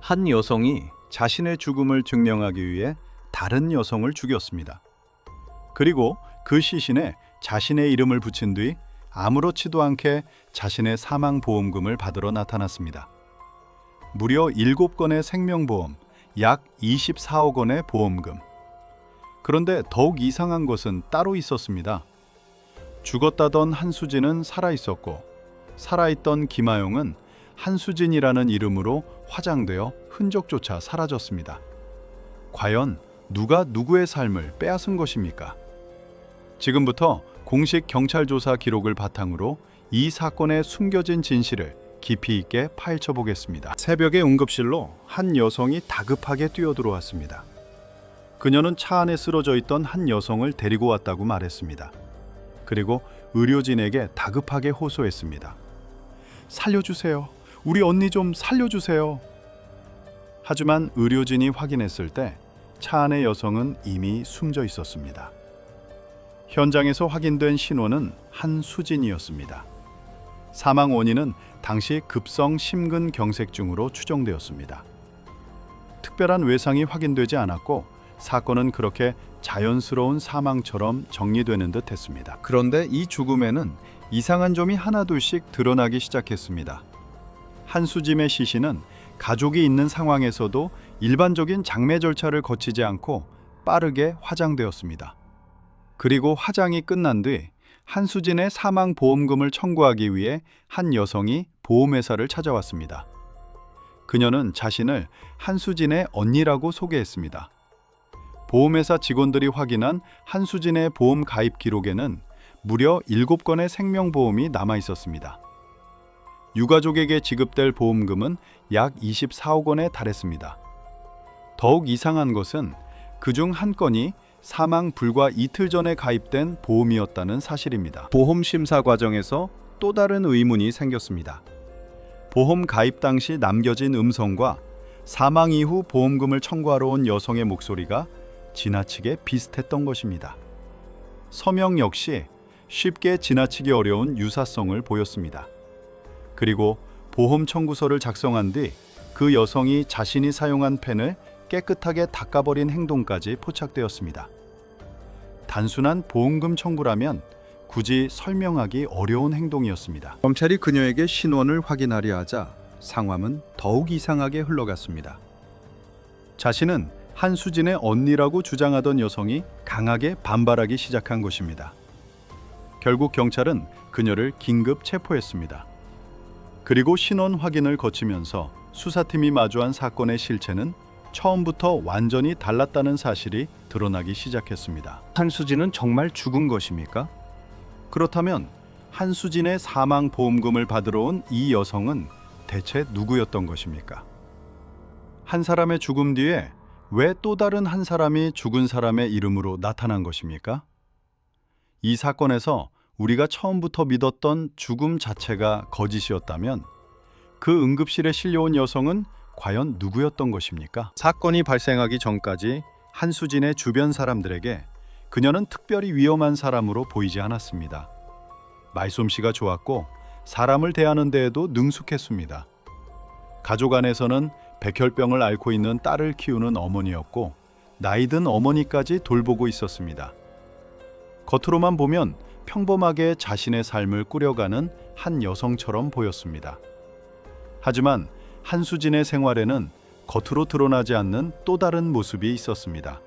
한 여성이 자신의 죽음을 증명하기 위해 다른 여성을 죽였습니다. 그리고 그 시신에 자신의 이름을 붙인 뒤 아무렇지도 않게 자신의 사망보험금을 받으러 나타났습니다. 무려 7건의 생명보험, 약 24억 원의 보험금. 그런데 더욱 이상한 것은 따로 있었습니다. 죽었다던 한수진은 살아있었고, 살아있던 김아용은 한수진이라는 이름으로 화장되어 흔적조차 사라졌습니다. 과연 누가 누구의 삶을 빼앗은 것입니까? 지금부터 공식 경찰 조사 기록을 바탕으로 이 사건의 숨겨진 진실을 깊이 있게 파헤쳐 보겠습니다. 새벽에 응급실로 한 여성이 다급하게 뛰어들어왔습니다. 그녀는 차 안에 쓰러져 있던 한 여성을 데리고 왔다고 말했습니다. 그리고 의료진에게 다급하게 호소했습니다. 살려주세요. 우리 언니 좀 살려주세요. 하지만 의료진이 확인했을 때 차 안의 여성은 이미 숨져 있었습니다. 현장에서 확인된 신원은 한수진이었습니다. 사망 원인은 당시 급성 심근경색증으로 추정되었습니다. 특별한 외상이 확인되지 않았고 사건은 그렇게 자연스러운 사망처럼 정리되는 듯 했습니다. 그런데 이 죽음에는 이상한 점이 하나둘씩 드러나기 시작했습니다. 한수진의 시신은 가족이 있는 상황에서도 일반적인 장례 절차를 거치지 않고 빠르게 화장되었습니다. 그리고 화장이 끝난 뒤 한수진의 사망보험금을 청구하기 위해 한 여성이 보험회사를 찾아왔습니다. 그녀는 자신을 한수진의 언니라고 소개했습니다. 보험회사 직원들이 확인한 한수진의 보험 가입 기록에는 무려 7건의 생명보험이 남아 있었습니다. 유가족에게 지급될 보험금은 약 24억 원에 달했습니다. 더욱 이상한 것은 그중 한 건이 사망 불과 이틀 전에 가입된 보험이었다는 사실입니다. 보험 심사 과정에서 또 다른 의문이 생겼습니다. 보험 가입 당시 남겨진 음성과 사망 이후 보험금을 청구하러 온 여성의 목소리가 지나치게 비슷했던 것입니다. 서명 역시 쉽게 지나치기 어려운 유사성을 보였습니다. 그리고 보험 청구서를 작성한 뒤 그 여성이 자신이 사용한 펜을 깨끗하게 닦아버린 행동까지 포착되었습니다. 단순한 보험금 청구라면 굳이 설명하기 어려운 행동이었습니다. 검찰이 그녀에게 신원을 확인하려 하자 상황은 더욱 이상하게 흘러갔습니다. 자신은 한수진의 언니라고 주장하던 여성이 강하게 반발하기 시작한 것입니다. 결국 경찰은 그녀를 긴급 체포했습니다. 그리고 신원 확인을 거치면서 수사팀이 마주한 사건의 실체는 처음부터 완전히 달랐다는 사실이 드러나기 시작했습니다. 한수진은 정말 죽은 것입니까? 그렇다면 한수진의 사망 보험금을 받으러 온 이 여성은 대체 누구였던 것입니까? 한 사람의 죽음 뒤에 왜 또 다른 한 사람이 죽은 사람의 이름으로 나타난 것입니까? 이 사건에서 우리가 처음부터 믿었던 죽음 자체가 거짓이었다면 그 응급실에 실려온 여성은 과연 누구였던 것입니까? 사건이 발생하기 전까지 한수진의 주변 사람들에게 그녀는 특별히 위험한 사람으로 보이지 않았습니다. 말솜씨가 좋았고 사람을 대하는 데에도 능숙했습니다. 가족 안에서는 백혈병을 앓고 있는 딸을 키우는 어머니였고 나이든 어머니까지 돌보고 있었습니다. 겉으로만 보면 평범하게 자신의 삶을 꾸려가는 한 여성처럼 보였습니다. 하지만 한수진의 생활에는 겉으로 드러나지 않는 또 다른 모습이 있었습니다.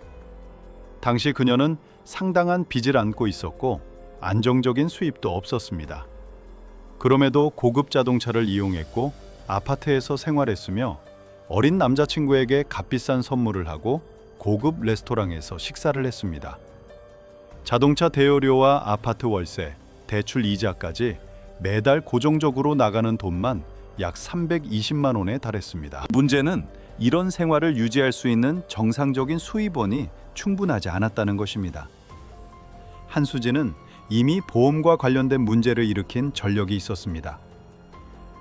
당시 그녀는 상당한 빚을 안고 있었고 안정적인 수입도 없었습니다. 그럼에도 고급 자동차를 이용했고 아파트에서 생활했으며 어린 남자친구에게 값비싼 선물을 하고 고급 레스토랑에서 식사를 했습니다. 자동차 대여료와 아파트 월세, 대출 이자까지 매달 고정적으로 나가는 돈만 약 320만 원에 달했습니다. 문제는 이런 생활을 유지할 수 있는 정상적인 수입원이 충분하지 않았다는 것입니다. 한수진은 이미 보험과 관련된 문제를 일으킨 전력이 있었습니다.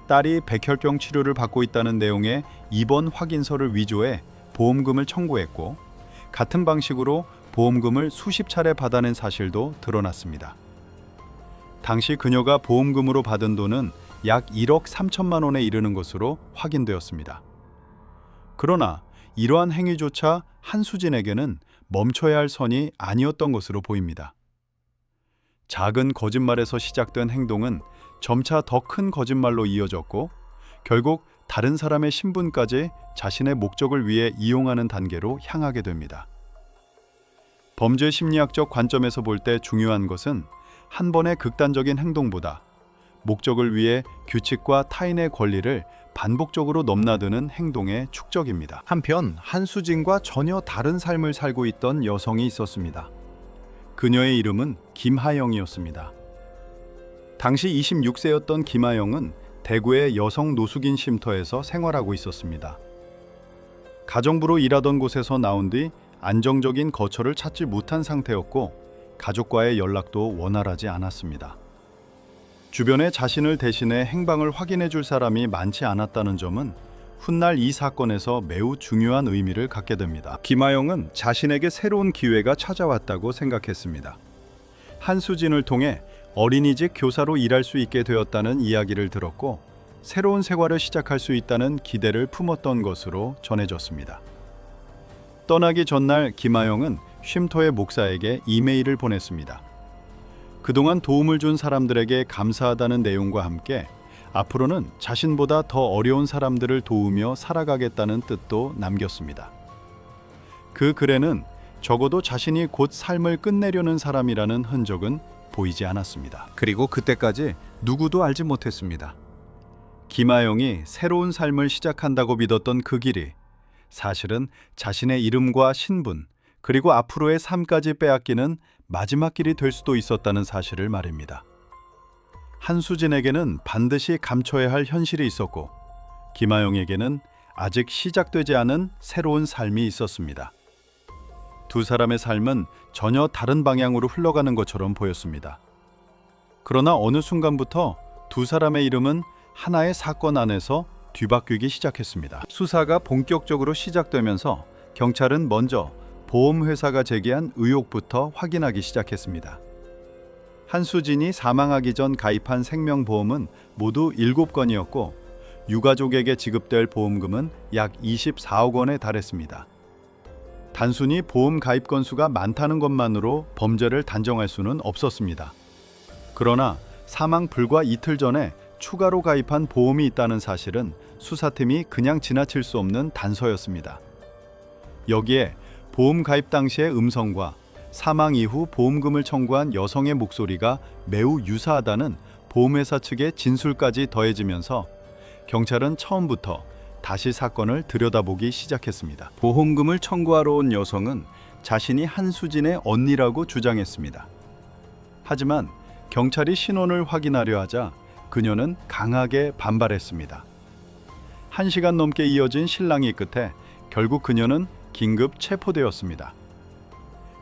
딸이 백혈병 치료를 받고 있다는 내용의 입원 확인서를 위조해 보험금을 청구했고 같은 방식으로 보험금을 수십 차례 받아낸 사실도 드러났습니다. 당시 그녀가 보험금으로 받은 돈은 약 1억 3천만 원에 이르는 것으로 확인되었습니다. 그러나 이러한 행위조차 한수진에게는 멈춰야 할 선이 아니었던 것으로 보입니다. 작은 거짓말에서 시작된 행동은 점차 더 큰 거짓말로 이어졌고 결국 다른 사람의 신분까지 자신의 목적을 위해 이용하는 단계로 향하게 됩니다. 범죄 심리학적 관점에서 볼 때 중요한 것은 한 번의 극단적인 행동보다 목적을 위해 규칙과 타인의 권리를 반복적으로 넘나드는 행동의 축적입니다. 한편 한수진과 전혀 다른 삶을 살고 있던 여성이 있었습니다. 그녀의 이름은 김하영이었습니다. 당시 26세였던 김하영은 대구의 여성 노숙인 쉼터에서 생활하고 있었습니다. 가정부로 일하던 곳에서 나온 뒤 안정적인 거처를 찾지 못한 상태였고 가족과의 연락도 원활하지 않았습니다. 주변에 자신을 대신해 행방을 확인해 줄 사람이 많지 않았다는 점은 훗날 이 사건에서 매우 중요한 의미를 갖게 됩니다. 김하영은 자신에게 새로운 기회가 찾아왔다고 생각했습니다. 한수진을 통해 어린이집 교사로 일할 수 있게 되었다는 이야기를 들었고 새로운 생활을 시작할 수 있다는 기대를 품었던 것으로 전해졌습니다. 떠나기 전날 김하영은 쉼터의 목사에게 이메일을 보냈습니다. 그동안 도움을 준 사람들에게 감사하다는 내용과 함께 앞으로는 자신보다 더 어려운 사람들을 도우며 살아가겠다는 뜻도 남겼습니다. 그 글에는 적어도 자신이 곧 삶을 끝내려는 사람이라는 흔적은 보이지 않았습니다. 그리고 그때까지 누구도 알지 못했습니다. 김하영이 새로운 삶을 시작한다고 믿었던 그 길이 사실은 자신의 이름과 신분 그리고 앞으로의 삶까지 빼앗기는 마지막 길이 될 수도 있었다는 사실을 말입니다. 한수진에게는 반드시 감춰야 할 현실이 있었고 김하영에게는 아직 시작되지 않은 새로운 삶이 있었습니다. 두 사람의 삶은 전혀 다른 방향으로 흘러가는 것처럼 보였습니다. 그러나 어느 순간부터 두 사람의 이름은 하나의 사건 안에서 뒤바뀌기 시작했습니다. 수사가 본격적으로 시작되면서 경찰은 먼저 보험회사가 제기한 의혹부터 확인하기 시작했습니다. 한수진이 사망하기 전 가입한 생명보험은 모두 7건이었고 유가족에게 지급될 보험금은 약 24억 원에 달했습니다. 단순히 보험 가입 건수가 많다는 것만으로 범죄를 단정할 수는 없었습니다. 그러나 사망 불과 이틀 전에 추가로 가입한 보험이 있다는 사실은 수사팀이 그냥 지나칠 수 없는 단서였습니다. 여기에 보험 가입 당시의 음성과 사망 이후 보험금을 청구한 여성의 목소리가 매우 유사하다는 보험회사 측의 진술까지 더해지면서 경찰은 처음부터 다시 사건을 들여다보기 시작했습니다. 보험금을 청구하러 온 여성은 자신이 한수진의 언니라고 주장했습니다. 하지만 경찰이 신원을 확인하려 하자 그녀는 강하게 반발했습니다. 1시간 넘게 이어진 실랑이 끝에 결국 그녀는 긴급 체포되었습니다.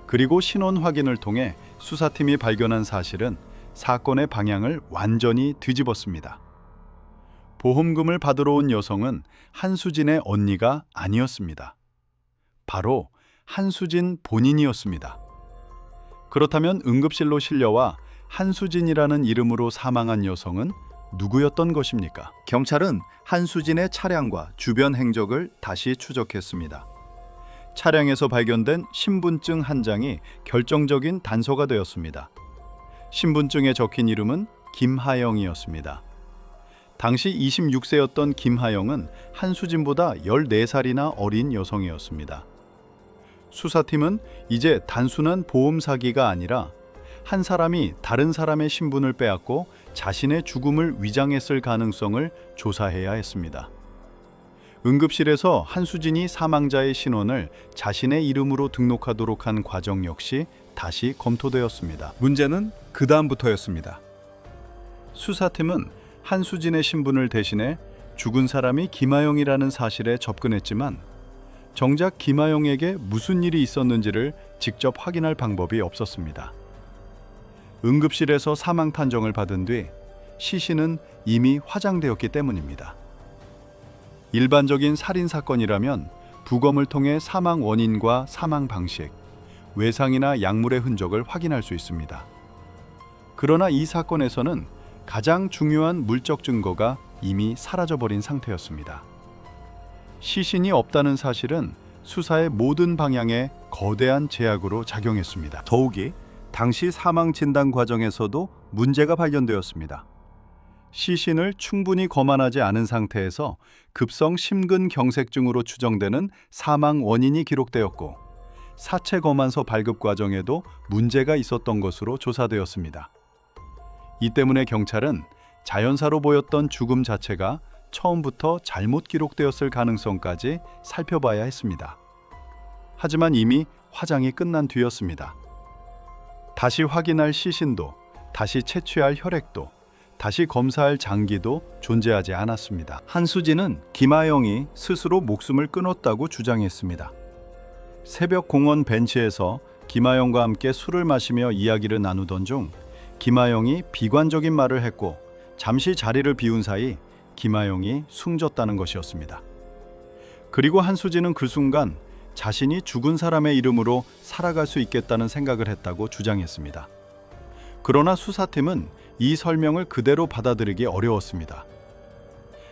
그리고 신원 확인을 통해 수사팀이 발견한 사실은 사건의 방향을 완전히 뒤집었습니다. 보험금을 받으러 온 여성은 한수진의 언니가 아니었습니다. 바로 한수진 본인이었습니다. 그렇다면 응급실로 실려와 한수진이라는 이름으로 사망한 여성은 누구였던 것입니까? 경찰은 한수진의 차량과 주변 행적을 다시 추적했습니다. 차량에서 발견된 신분증 한 장이 결정적인 단서가 되었습니다. 신분증에 적힌 이름은 김하영이었습니다. 당시 26세였던 김하영은 한수진보다 14살이나 어린 여성이었습니다. 수사팀은 이제 단순한 보험 사기가 아니라 한 사람이 다른 사람의 신분을 빼앗고 자신의 죽음을 위장했을 가능성을 조사해야 했습니다. 응급실에서 한수진이 사망자의 신원을 자신의 이름으로 등록하도록 한 과정 역시 다시 검토되었습니다. 문제는 그 다음부터였습니다. 수사팀은 한수진의 신분을 대신해 죽은 사람이 김하영이라는 사실에 접근했지만 정작 김하영에게 무슨 일이 있었는지를 직접 확인할 방법이 없었습니다. 응급실에서 사망 판정을 받은 뒤 시신은 이미 화장되었기 때문입니다. 일반적인 살인 사건이라면 부검을 통해 사망 원인과 사망 방식, 외상이나 약물의 흔적을 확인할 수 있습니다. 그러나 이 사건에서는 가장 중요한 물적 증거가 이미 사라져버린 상태였습니다. 시신이 없다는 사실은 수사의 모든 방향에 거대한 제약으로 작용했습니다. 더욱이 당시 사망 진단 과정에서도 문제가 발견되었습니다. 시신을 충분히 검안하지 않은 상태에서 급성 심근경색증으로 추정되는 사망 원인이 기록되었고 사체 검안서 발급 과정에도 문제가 있었던 것으로 조사되었습니다. 이 때문에 경찰은 자연사로 보였던 죽음 자체가 처음부터 잘못 기록되었을 가능성까지 살펴봐야 했습니다. 하지만 이미 화장이 끝난 뒤였습니다. 다시 확인할 시신도, 다시 채취할 혈액도, 다시 검사할 장기도 존재하지 않았습니다. 한수진은 김하영이 스스로 목숨을 끊었다고 주장했습니다. 새벽 공원 벤치에서 김하영과 함께 술을 마시며 이야기를 나누던 중 김하영이 비관적인 말을 했고 잠시 자리를 비운 사이 김하영이 숨졌다는 것이었습니다. 그리고 한수진은 그 순간 자신이 죽은 사람의 이름으로 살아갈 수 있겠다는 생각을 했다고 주장했습니다. 그러나 수사팀은 이 설명을 그대로 받아들이기 어려웠습니다.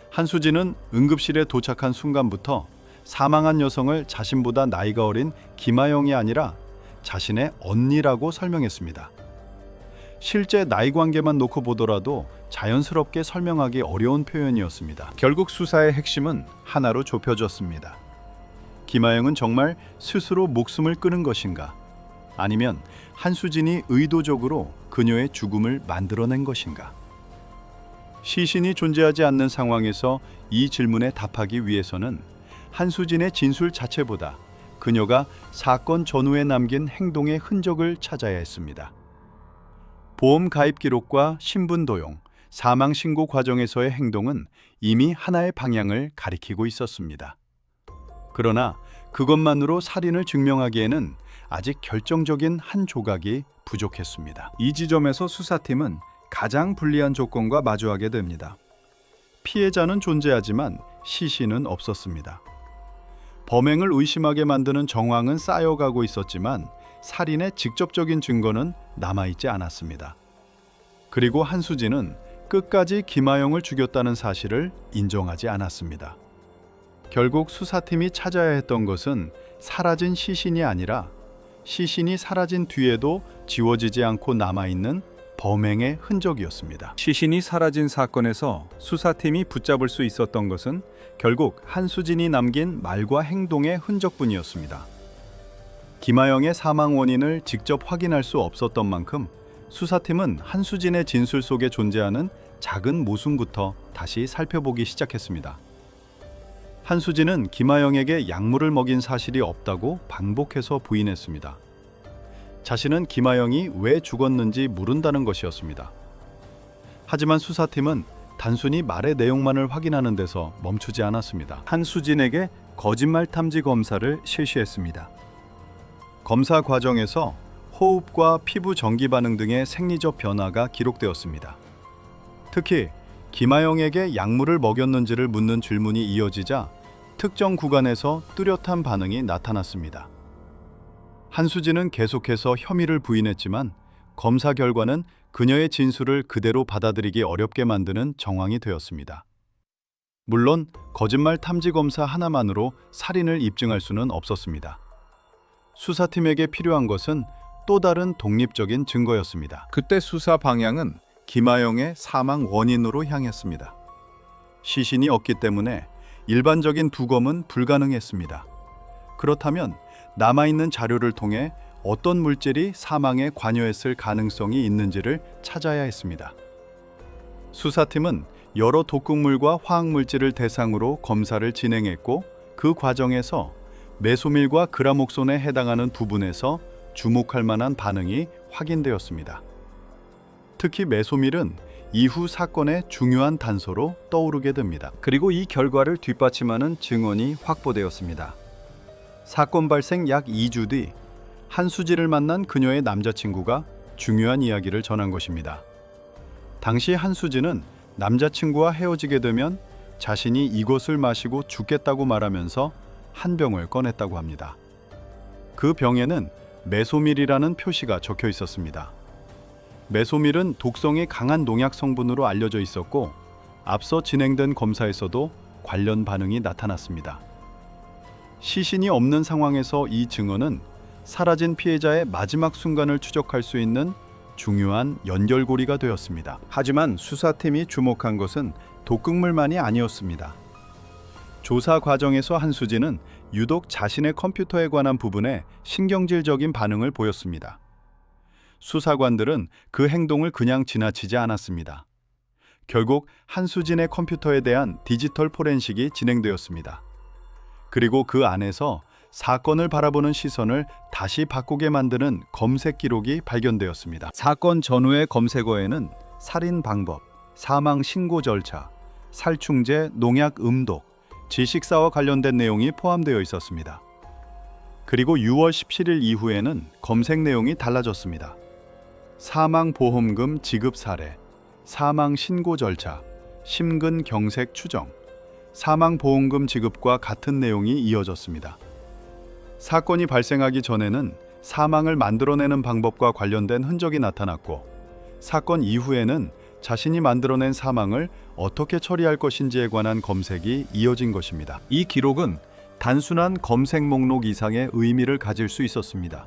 한수진은 응급실에 도착한 순간부터 사망한 여성을 자신보다 나이가 어린 김하영이 아니라 자신의 언니라고 설명했습니다. 실제 나이 관계만 놓고 보더라도 자연스럽게 설명하기 어려운 표현이었습니다. 결국 수사의 핵심은 하나로 좁혀졌습니다. 김하영은 정말 스스로 목숨을 끊은 것인가? 아니면 한수진이 의도적으로 그녀의 죽음을 만들어낸 것인가? 시신이 존재하지 않는 상황에서 이 질문에 답하기 위해서는 한수진의 진술 자체보다 그녀가 사건 전후에 남긴 행동의 흔적을 찾아야 했습니다. 보험 가입 기록과 신분 도용, 사망 신고 과정에서의 행동은 이미 하나의 방향을 가리키고 있었습니다. 그러나 그것만으로 살인을 증명하기에는 아직 결정적인 한 조각이 부족했습니다. 이 지점에서 수사팀은 가장 불리한 조건과 마주하게 됩니다. 피해자는 존재하지만 시신은 없었습니다. 범행을 의심하게 만드는 정황은 쌓여가고 있었지만 살인의 직접적인 증거는 남아있지 않았습니다. 그리고 한수진은 끝까지 김하영을 죽였다는 사실을 인정하지 않았습니다. 결국 수사팀이 찾아야 했던 것은 사라진 시신이 아니라 시신이 사라진 뒤에도 지워지지 않고 남아있는 범행의 흔적이었습니다. 시신이 사라진 사건에서 수사팀이 붙잡을 수 있었던 것은 결국 한수진이 남긴 말과 행동의 흔적뿐이었습니다. 김하영의 사망 원인을 직접 확인할 수 없었던 만큼 수사팀은 한수진의 진술 속에 존재하는 작은 모순부터 다시 살펴보기 시작했습니다. 한수진은 김하영에게 약물을 먹인 사실이 없다고 반복해서 부인했습니다. 자신은 김하영이 왜 죽었는지 모른다는 것이었습니다. 하지만 수사팀은 단순히 말의 내용만을 확인하는 데서 멈추지 않았습니다. 한수진에게 거짓말 탐지 검사를 실시했습니다. 검사 과정에서 호흡과 피부 전기 반응 등의 생리적 변화가 기록되었습니다. 특히 김하영에게 약물을 먹였는지를 묻는 질문이 이어지자 특정 구간에서 뚜렷한 반응이 나타났습니다. 한수진은 계속해서 혐의를 부인했지만 검사 결과는 그녀의 진술을 그대로 받아들이기 어렵게 만드는 정황이 되었습니다. 물론 거짓말 탐지 검사 하나만으로 살인을 입증할 수는 없었습니다. 수사팀에게 필요한 것은 또 다른 독립적인 증거였습니다. 그때 수사 방향은 김하영의 사망 원인으로 향했습니다. 시신이 없기 때문에 일반적인 두검은 불가능했습니다. 그렇다면 남아있는 자료를 통해 어떤 물질이 사망에 관여했을 가능성이 있는지를 찾아야 했습니다. 수사팀은 여러 독극물과 화학물질을 대상으로 검사를 진행했고 그 과정에서 메소밀과 그라목손에 해당하는 부분에서 주목할 만한 반응이 확인되었습니다. 특히 메소밀은 이후 사건의 중요한 단서로 떠오르게 됩니다. 그리고 이 결과를 뒷받침하는 증언이 확보되었습니다. 사건 발생 약 2주 뒤 한수진을 만난 그녀의 남자친구가 중요한 이야기를 전한 것입니다. 당시 한수진은 남자친구와 헤어지게 되면 자신이 이것을 마시고 죽겠다고 말하면서 한 병을 꺼냈다고 합니다. 그 병에는 메소밀이라는 표시가 적혀 있었습니다. 메소밀은 독성이 강한 농약 성분으로 알려져 있었고 앞서 진행된 검사에서도 관련 반응이 나타났습니다. 시신이 없는 상황에서 이 증언은 사라진 피해자의 마지막 순간을 추적할 수 있는 중요한 연결고리가 되었습니다. 하지만 수사팀이 주목한 것은 독극물만이 아니었습니다. 조사 과정에서 한수진은 유독 자신의 컴퓨터에 관한 부분에 신경질적인 반응을 보였습니다. 수사관들은 그 행동을 그냥 지나치지 않았습니다. 결국 한수진의 컴퓨터에 대한 디지털 포렌식이 진행되었습니다. 그리고 그 안에서 사건을 바라보는 시선을 다시 바꾸게 만드는 검색 기록이 발견되었습니다. 사건 전후의 검색어에는 살인 방법, 사망 신고 절차, 살충제, 농약 음독, 지식사와 관련된 내용이 포함되어 있었습니다. 그리고 6월 17일 이후에는 검색 내용이 달라졌습니다. 사망 보험금 지급 사례, 사망 신고 절차, 심근 경색 추정, 사망 보험금 지급과 같은 내용이 이어졌습니다. 사건이 발생하기 전에는 사망을 만들어내는 방법과 관련된 흔적이 나타났고, 사건 이후에는 자신이 만들어낸 사망을 어떻게 처리할 것인지에 관한 검색이 이어진 것입니다. 이 기록은 단순한 검색 목록 이상의 의미를 가질 수 있었습니다.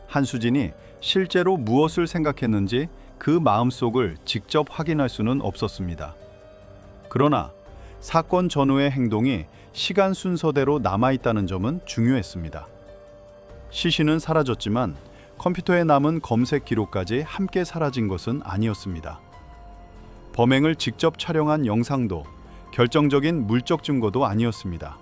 한수진이 실제로 무엇을 생각했는지 그 마음속을 직접 확인할 수는 없었습니다. 그러나 사건 전후의 행동이 시간 순서대로 남아있다는 점은 중요했습니다. 시신은 사라졌지만 컴퓨터에 남은 검색 기록까지 함께 사라진 것은 아니었습니다. 범행을 직접 촬영한 영상도 결정적인 물적 증거도 아니었습니다.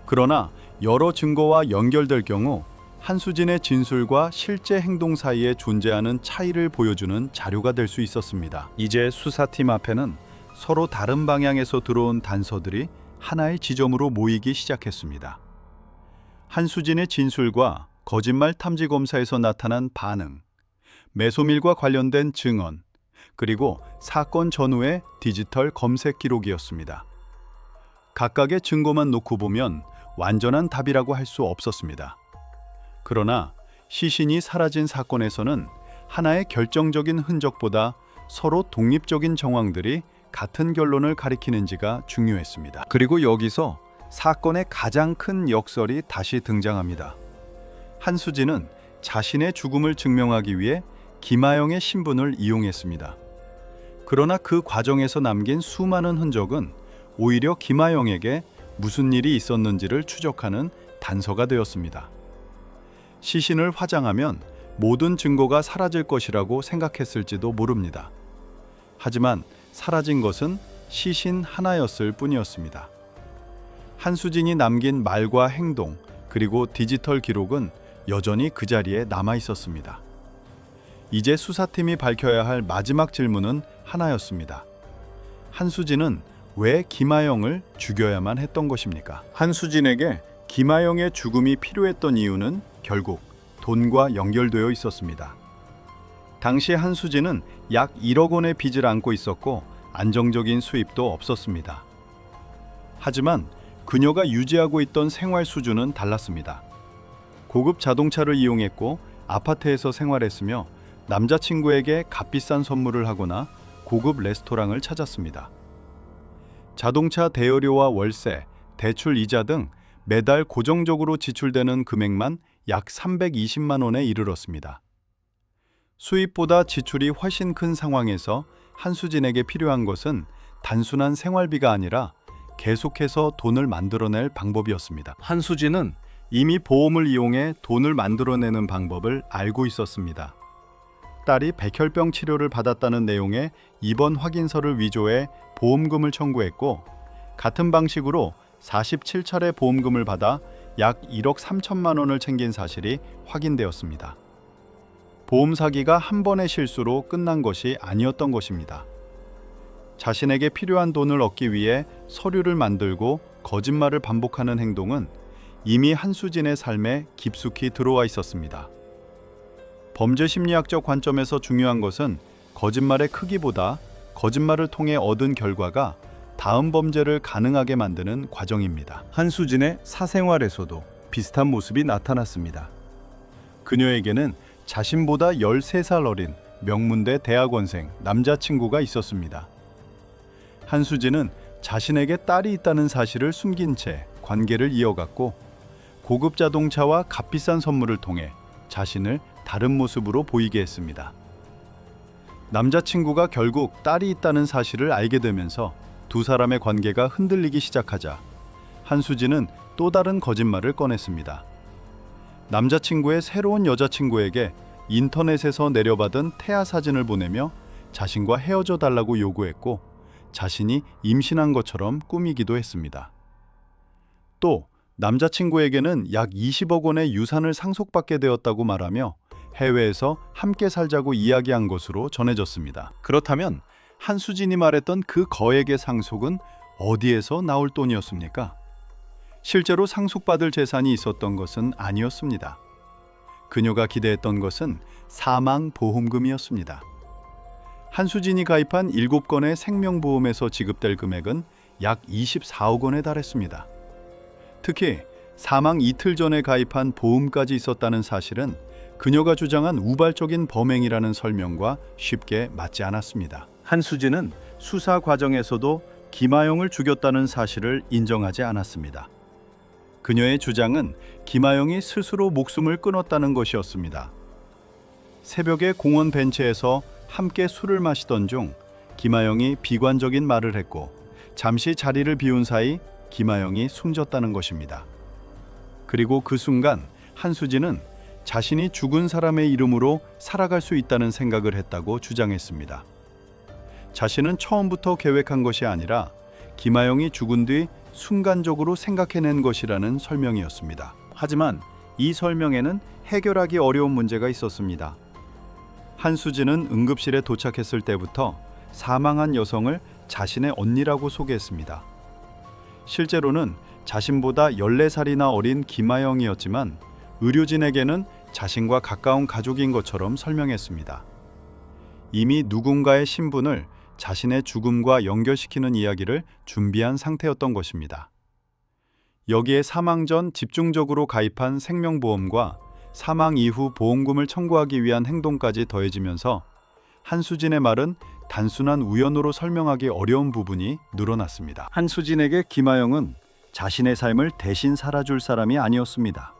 그러나 여러 증거와 연결될 경우 한수진의 진술과 실제 행동 사이에 존재하는 차이를 보여주는 자료가 될 수 있었습니다. 이제 수사팀 앞에는 서로 다른 방향에서 들어온 단서들이 하나의 지점으로 모이기 시작했습니다. 한수진의 진술과 거짓말 탐지 검사에서 나타난 반응, 매소밀과 관련된 증언, 그리고 사건 전후의 디지털 검색 기록이었습니다. 각각의 증거만 놓고 보면 완전한 답이라고 할 수 없었습니다. 그러나 시신이 사라진 사건에서는 하나의 결정적인 흔적보다 서로 독립적인 정황들이 같은 결론을 가리키는지가 중요했습니다. 그리고 여기서 사건의 가장 큰 역설이 다시 등장합니다. 한수진은 자신의 죽음을 증명하기 위해 김하영의 신분을 이용했습니다. 그러나 그 과정에서 남긴 수많은 흔적은 오히려 김하영에게 무슨 일이 있었는지를 추적하는 단서가 되었습니다. 시신을 화장하면 모든 증거가 사라질 것이라고 생각했을지도 모릅니다. 하지만 사라진 것은 시신 하나였을 뿐이었습니다. 한수진이 남긴 말과 행동, 그리고 디지털 기록은 여전히 그 자리에 남아 있었습니다. 이제 수사팀이 밝혀야 할 마지막 질문은 하나였습니다. 한수진은 왜 김하영을 죽여야만 했던 것입니까? 한수진에게 김하영의 죽음이 필요했던 이유는 결국 돈과 연결되어 있었습니다. 당시 한수진은 약 1억 원의 빚을 안고 있었고 안정적인 수입도 없었습니다. 하지만 그녀가 유지하고 있던 생활 수준은 달랐습니다. 고급 자동차를 이용했고 아파트에서 생활했으며 남자친구에게 값비싼 선물을 하거나 고급 레스토랑을 찾았습니다. 자동차 대여료와 월세, 대출 이자 등 매달 고정적으로 지출되는 금액만 약 320만 원에 이르렀습니다. 수입보다 지출이 훨씬 큰 상황에서 한수진에게 필요한 것은 단순한 생활비가 아니라 계속해서 돈을 만들어낼 방법이었습니다. 한수진은 이미 보험을 이용해 돈을 만들어내는 방법을 알고 있었습니다. 딸이 백혈병 치료를 받았다는 내용의 입원 확인서를 위조해 보험금을 청구했고, 같은 방식으로 47차례 보험금을 받아 약 1억 3천만 원을 챙긴 사실이 확인되었습니다. 보험 사기가 한 번의 실수로 끝난 것이 아니었던 것입니다. 자신에게 필요한 돈을 얻기 위해 서류를 만들고 거짓말을 반복하는 행동은 이미 한수진의 삶에 깊숙이 들어와 있었습니다. 범죄 심리학적 관점에서 중요한 것은 거짓말의 크기보다 거짓말을 통해 얻은 결과가 다음 범죄를 가능하게 만드는 과정입니다. 한수진의 사생활에서도 비슷한 모습이 나타났습니다. 그녀에게는 자신보다 13살 어린 명문대 대학원생 남자친구가 있었습니다. 한수진은 자신에게 딸이 있다는 사실을 숨긴 채 관계를 이어갔고, 고급 자동차와 값비싼 선물을 통해 자신을 다른 모습으로 보이게 했습니다. 남자친구가 결국 딸이 있다는 사실을 알게 되면서 두 사람의 관계가 흔들리기 시작하자 한수진은 또 다른 거짓말을 꺼냈습니다. 남자친구의 새로운 여자친구에게 인터넷에서 내려받은 태아 사진을 보내며 자신과 헤어져 달라고 요구했고 자신이 임신한 것처럼 꾸미기도 했습니다. 또 남자친구에게는 약 20억 원의 유산을 상속받게 되었다고 말하며 해외에서 함께 살자고 이야기한 것으로 전해졌습니다. 그렇다면 한수진이 말했던 그 거액의 상속은 어디에서 나올 돈이었습니까? 실제로 상속받을 재산이 있었던 것은 아니었습니다. 그녀가 기대했던 것은 사망보험금이었습니다. 한수진이 가입한 7건의 생명보험에서 지급될 금액은 약 24억 원에 달했습니다. 특히 사망 이틀 전에 가입한 보험까지 있었다는 사실은 그녀가 주장한 우발적인 범행이라는 설명과 쉽게 맞지 않았습니다. 한수진은 수사 과정에서도 김하영을 죽였다는 사실을 인정하지 않았습니다. 그녀의 주장은 김하영이 스스로 목숨을 끊었다는 것이었습니다. 새벽에 공원 벤치에서 함께 술을 마시던 중 김하영이 비관적인 말을 했고 잠시 자리를 비운 사이 김하영이 숨졌다는 것입니다. 그리고 그 순간 한수진은 자신이 죽은 사람의 이름으로 살아갈 수 있다는 생각을 했다고 주장했습니다. 자신은 처음부터 계획한 것이 아니라 김하영이 죽은 뒤 순간적으로 생각해낸 것이라는 설명이었습니다. 하지만 이 설명에는 해결하기 어려운 문제가 있었습니다. 한수진은 응급실에 도착했을 때부터 사망한 여성을 자신의 언니라고 소개했습니다. 실제로는 자신보다 14살이나 어린 김하영이었지만 의료진에게는 자신과 가까운 가족인 것처럼 설명했습니다. 이미 누군가의 신분을 자신의 죽음과 연결시키는 이야기를 준비한 상태였던 것입니다. 여기에 사망 전 집중적으로 가입한 생명보험과 사망 이후 보험금을 청구하기 위한 행동까지 더해지면서 한수진의 말은 단순한 우연으로 설명하기 어려운 부분이 늘어났습니다. 한수진에게 김하영은 자신의 삶을 대신 살아줄 사람이 아니었습니다.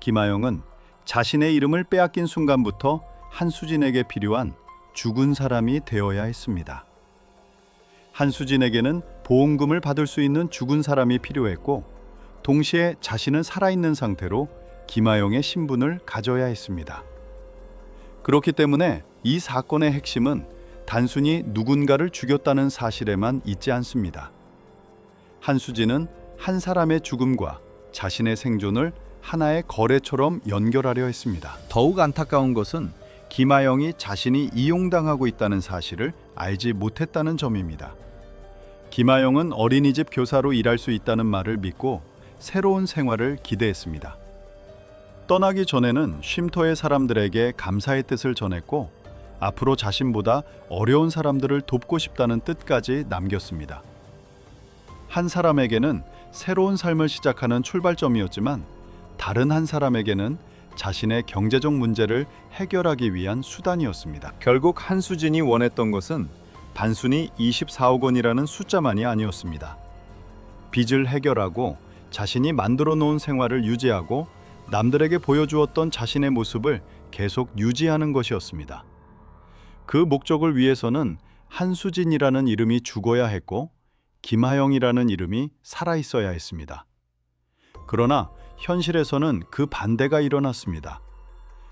김하영은 자신의 이름을 빼앗긴 순간부터 한수진에게 필요한 죽은 사람이 되어야 했습니다. 한수진에게는 보험금을 받을 수 있는 죽은 사람이 필요했고 동시에 자신은 살아있는 상태로 김하영의 신분을 가져야 했습니다. 그렇기 때문에 이 사건의 핵심은 단순히 누군가를 죽였다는 사실에만 있지 않습니다. 한수진은 한 사람의 죽음과 자신의 생존을 하나의 거래처럼 연결하려 했습니다. 더욱 안타까운 것은 김하영이 자신이 이용당하고 있다는 사실을 알지 못했다는 점입니다. 김하영은 어린이집 교사로 일할 수 있다는 말을 믿고 새로운 생활을 기대했습니다. 떠나기 전에는 쉼터의 사람들에게 감사의 뜻을 전했고 앞으로 자신보다 어려운 사람들을 돕고 싶다는 뜻까지 남겼습니다. 한 사람에게는 새로운 삶을 시작하는 출발점이었지만 다른 한 사람에게는 자신의 경제적 문제를 해결하기 위한 수단이었습니다. 결국 한수진이 원했던 것은 단순히 24억 원이라는 숫자만이 아니었습니다. 빚을 해결하고 자신이 만들어 놓은 생활을 유지하고 남들에게 보여주었던 자신의 모습을 계속 유지하는 것이었습니다. 그 목적을 위해서는 한수진이라는 이름이 죽어야 했고 김하영이라는 이름이 살아 있어야 했습니다. 그러나 현실에서는 그 반대가 일어났습니다.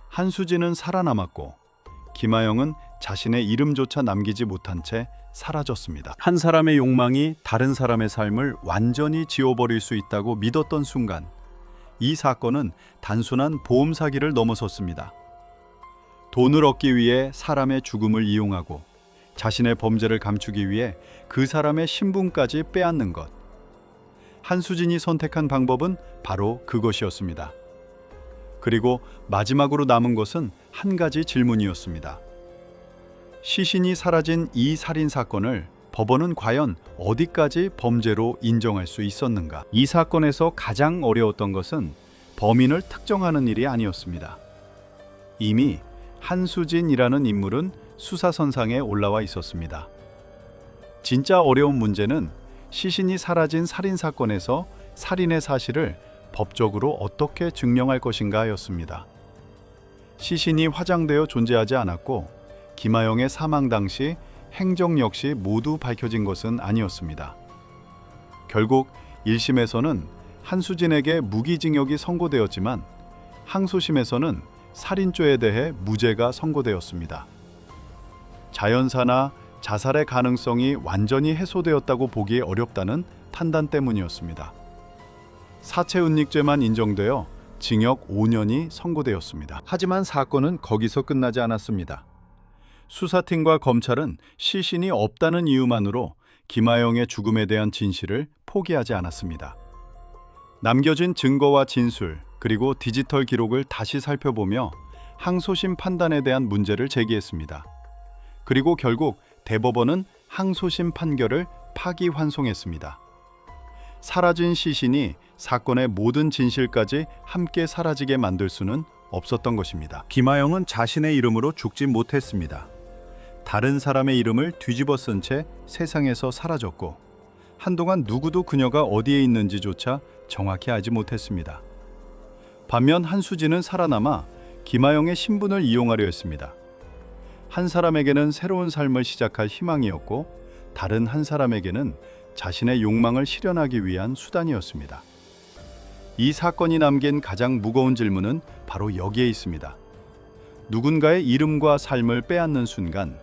한수진은 살아남았고 김하영은 자신의 이름조차 남기지 못한 채 사라졌습니다. 한 사람의 욕망이 다른 사람의 삶을 완전히 지워버릴 수 있다고 믿었던 순간 이 사건은 단순한 보험 사기를 넘어섰습니다. 돈을 얻기 위해 사람의 죽음을 이용하고 자신의 범죄를 감추기 위해 그 사람의 신분까지 빼앗는 것. 한수진이 선택한 방법은 바로 그것이었습니다. 그리고 마지막으로 남은 것은 한 가지 질문이었습니다. 시신이 사라진 이 살인 사건을 법원은 과연 어디까지 범죄로 인정할 수 있었는가? 이 사건에서 가장 어려웠던 것은 범인을 특정하는 일이 아니었습니다. 이미 한수진이라는 인물은 수사선상에 올라와 있었습니다. 진짜 어려운 문제는 시신이 사라진 살인 사건에서 살인의 사실을 법적으로 어떻게 증명할 것인가 하였습니다. 시신이 화장되어 존재하지 않았고 김하영의 사망 당시 행적 역시 모두 밝혀진 것은 아니었습니다. 결국 1심에서는 한수진에게 무기징역이 선고되었지만 항소심에서는 살인죄에 대해 무죄가 선고되었습니다. 자연사나 자살의 가능성이 완전히 해소되었다고 보기 어렵다는 판단 때문이었습니다. 사체은닉죄만 인정되어 징역 5년이 선고되었습니다. 하지만 사건은 거기서 끝나지 않았습니다. 수사팀과 검찰은 시신이 없다는 이유만으로 김하영의 죽음에 대한 진실을 포기하지 않았습니다. 남겨진 증거와 진술, 그리고 디지털 기록을 다시 살펴보며 항소심 판단에 대한 문제를 제기했습니다. 그리고 결국 대법원은 항소심 판결을 파기환송했습니다. 사라진 시신이 사건의 모든 진실까지 함께 사라지게 만들 수는 없었던 것입니다. 김하영은 자신의 이름으로 죽지 못했습니다. 다른 사람의 이름을 뒤집어 쓴 채 세상에서 사라졌고 한동안 누구도 그녀가 어디에 있는지조차 정확히 알지 못했습니다. 반면 한수진은 살아남아 김하영의 신분을 이용하려 했습니다. 한 사람에게는 새로운 삶을 시작할 희망이었고 다른 한 사람에게는 자신의 욕망을 실현하기 위한 수단이었습니다. 이 사건이 남긴 가장 무거운 질문은 바로 여기에 있습니다. 누군가의 이름과 삶을 빼앗는 순간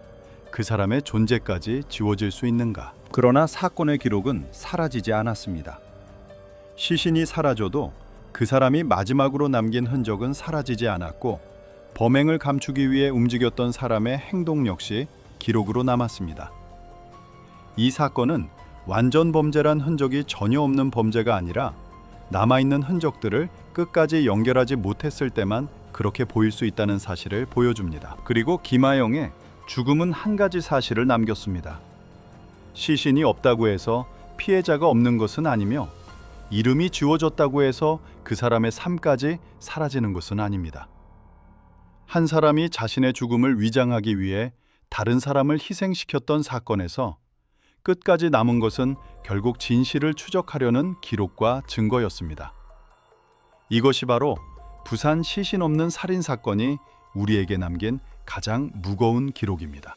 그 사람의 존재까지 지워질 수 있는가? 그러나 사건의 기록은 사라지지 않았습니다. 시신이 사라져도 그 사람이 마지막으로 남긴 흔적은 사라지지 않았고 범행을 감추기 위해 움직였던 사람의 행동 역시 기록으로 남았습니다. 이 사건은 완전 범죄란 흔적이 전혀 없는 범죄가 아니라 남아있는 흔적들을 끝까지 연결하지 못했을 때만 그렇게 보일 수 있다는 사실을 보여줍니다. 그리고 김하영의 죽음은 한 가지 사실을 남겼습니다. 시신이 없다고 해서 피해자가 없는 것은 아니며 이름이 지워졌다고 해서 그 사람의 삶까지 사라지는 것은 아닙니다. 한 사람이 자신의 죽음을 위장하기 위해 다른 사람을 희생시켰던 사건에서 끝까지 남은 것은 결국 진실을 추적하려는 기록과 증거였습니다. 이것이 바로 부산 시신 없는 살인 사건이 우리에게 남긴 가장 무거운 기록입니다.